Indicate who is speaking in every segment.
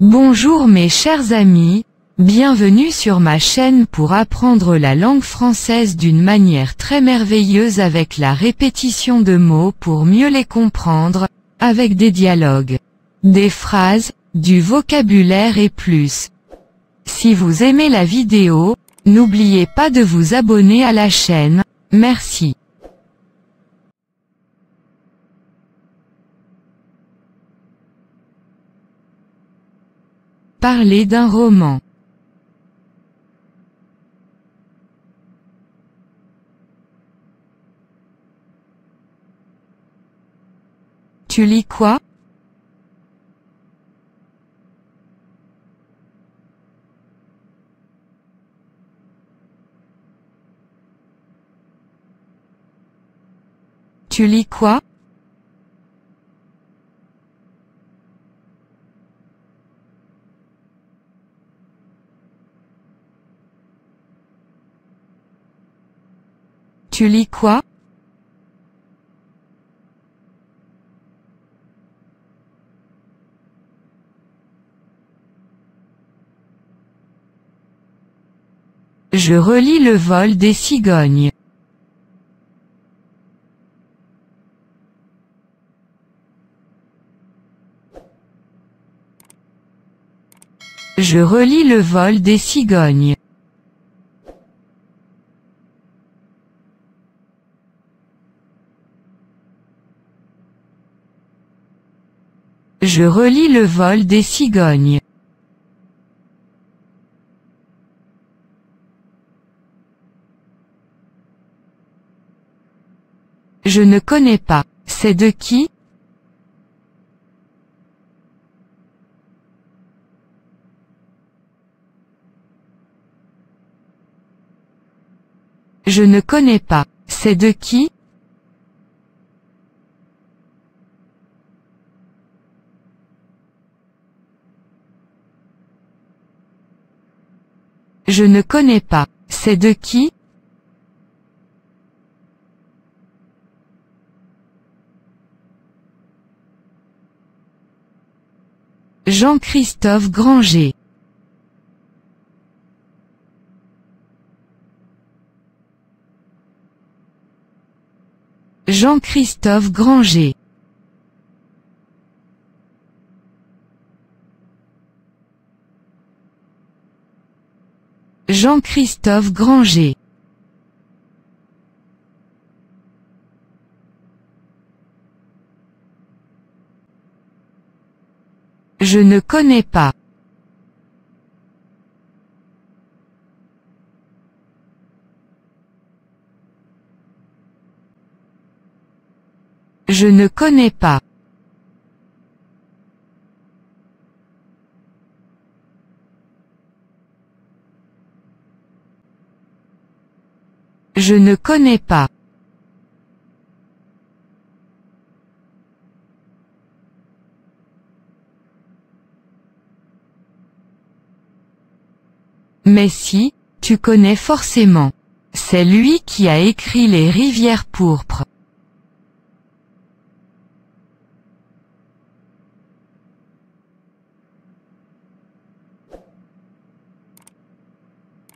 Speaker 1: Bonjour mes chers amis, bienvenue sur ma chaîne pour apprendre la langue française d'une manière très merveilleuse avec la répétition de mots pour mieux les comprendre, avec des dialogues, des phrases, du vocabulaire et plus. Si vous aimez la vidéo, n'oubliez pas de vous abonner à la chaîne, merci. Parler d'un roman. Tu lis quoi? Tu lis quoi? Tu lis quoi? Je relis Le vol des cigognes. Je relis Le vol des cigognes. Je relis Le vol des cigognes. Je ne connais pas. C'est de qui? Je ne connais pas. C'est de qui? Je ne connais pas. C'est de qui? Jean-Christophe Granger. Jean-Christophe Granger. Jean-Christophe Granger. Je ne connais pas. Je ne connais pas. Je ne connais pas. Mais si, tu connais forcément. C'est lui qui a écrit Les rivières pourpres.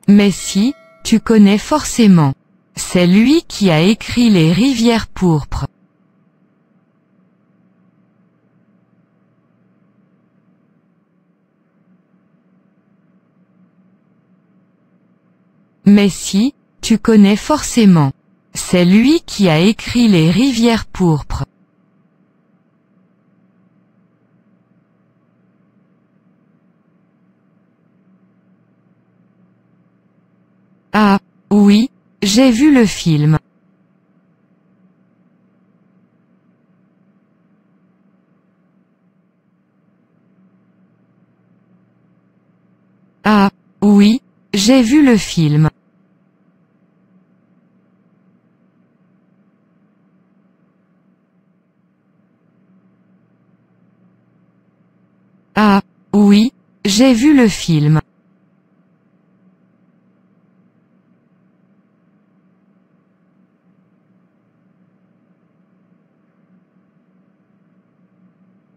Speaker 1: Mais si, tu connais forcément. C'est lui qui a écrit Les rivières pourpres. Mais si, tu connais forcément. C'est lui qui a écrit Les rivières pourpres. Ah, oui, j'ai vu le film. Ah, oui, j'ai vu le film. Ah, oui, j'ai vu le film.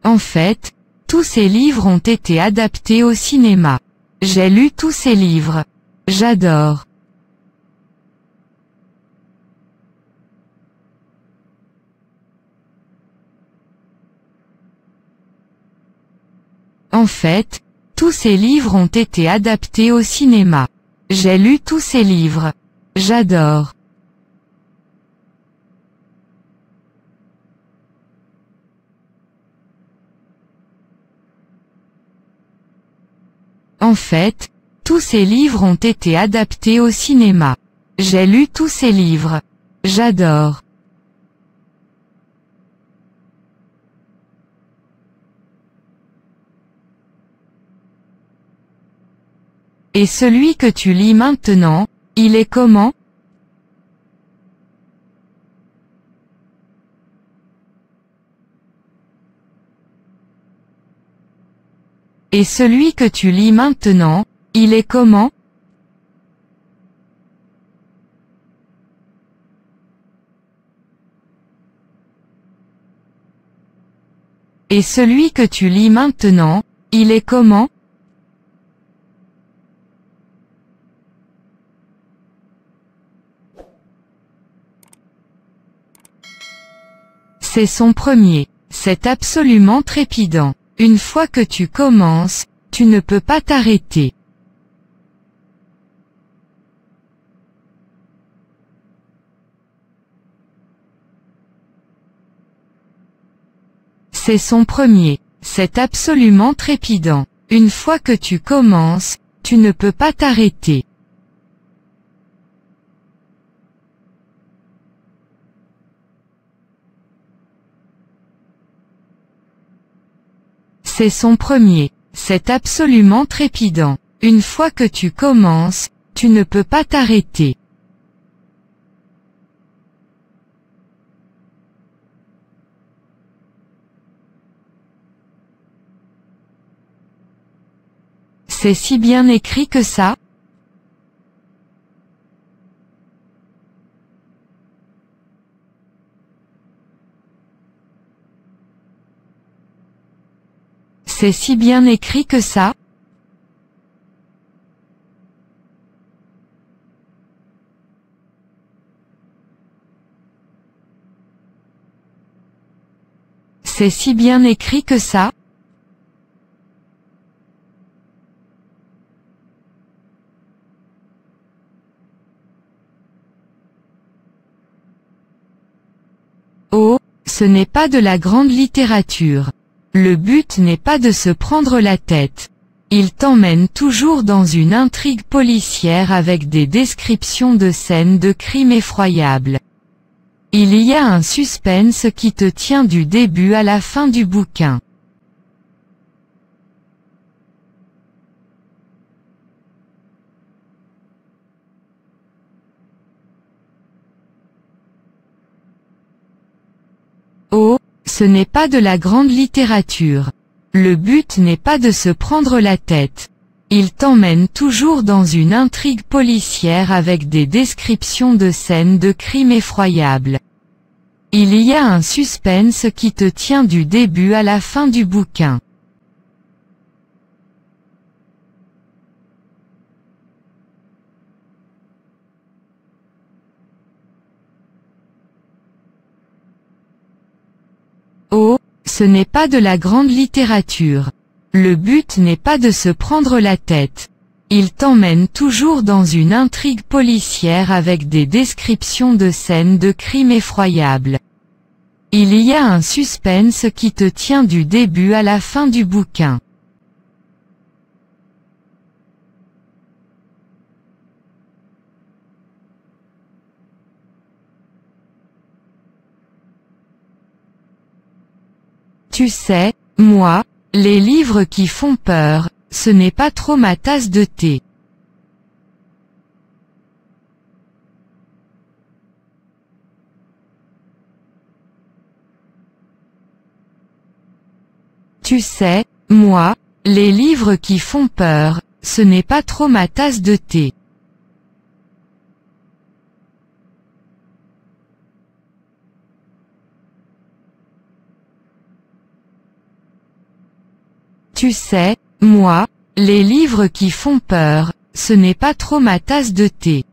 Speaker 1: En fait, tous ces livres ont été adaptés au cinéma. J'ai lu tous ces livres. J'adore. En fait, tous ces livres ont été adaptés au cinéma. J'ai lu tous ces livres. J'adore. En fait, tous ces livres ont été adaptés au cinéma. J'ai lu tous ces livres. J'adore. Et celui que tu lis maintenant, il est comment? Et celui que tu lis maintenant, il est comment? Et celui que tu lis maintenant, il est comment? C'est son premier. C'est absolument trépidant. Une fois que tu commences, tu ne peux pas t'arrêter. C'est son premier. C'est absolument trépidant. Une fois que tu commences, tu ne peux pas t'arrêter. C'est son premier. C'est absolument trépidant. Une fois que tu commences, tu ne peux pas t'arrêter. C'est si bien écrit que ça? C'est si bien écrit que ça? C'est si bien écrit que ça? Oh, ce n'est pas de la grande littérature. Le but n'est pas de se prendre la tête. Il t'emmène toujours dans une intrigue policière avec des descriptions de scènes de crimes effroyables. Il y a un suspense qui te tient du début à la fin du bouquin. Oh, ce n'est pas de la grande littérature. Le but n'est pas de se prendre la tête. Il t'emmène toujours dans une intrigue policière avec des descriptions de scènes de crimes effroyables. Il y a un suspense qui te tient du début à la fin du bouquin. Oh, ce n'est pas de la grande littérature. Le but n'est pas de se prendre la tête. Il t'emmène toujours dans une intrigue policière avec des descriptions de scènes de crimes effroyables. Il y a un suspense qui te tient du début à la fin du bouquin. Tu sais, moi, les livres qui font peur, ce n'est pas trop ma tasse de thé. Tu sais, moi, les livres qui font peur, ce n'est pas trop ma tasse de thé. Tu sais, moi, les livres qui font peur, ce n'est pas trop ma tasse de thé.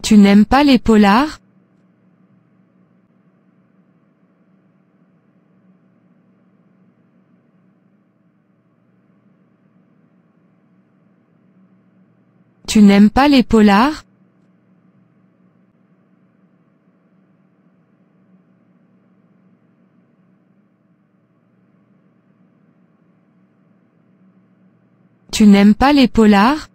Speaker 1: Tu n'aimes pas les polars? Tu n'aimes pas les polars? Tu n'aimes pas les polars?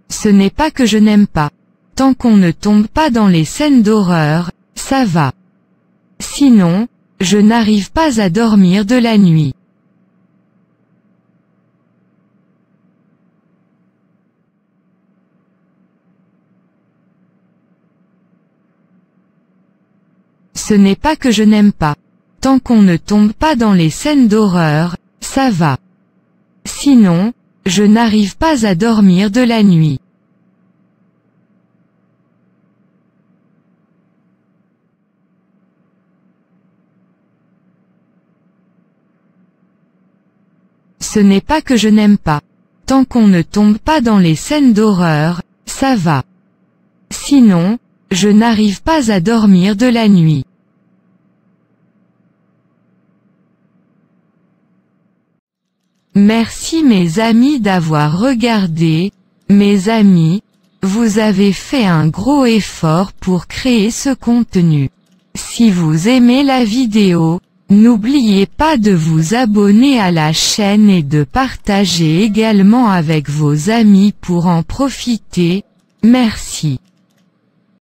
Speaker 1: Ce n'est pas que je n'aime pas. Tant qu'on ne tombe pas dans les scènes d'horreur, ça va. Sinon, je n'arrive pas à dormir de la nuit. Ce n'est pas que je n'aime pas. Tant qu'on ne tombe pas dans les scènes d'horreur, ça va. Sinon, je n'arrive pas à dormir de la nuit. Ce n'est pas que je n'aime pas. Tant qu'on ne tombe pas dans les scènes d'horreur, ça va. Sinon, je n'arrive pas à dormir de la nuit. Merci mes amis d'avoir regardé. Mes amis, vous avez fait un gros effort pour créer ce contenu. Si vous aimez la vidéo, n'oubliez pas de vous abonner à la chaîne et de partager également avec vos amis pour en profiter. Merci.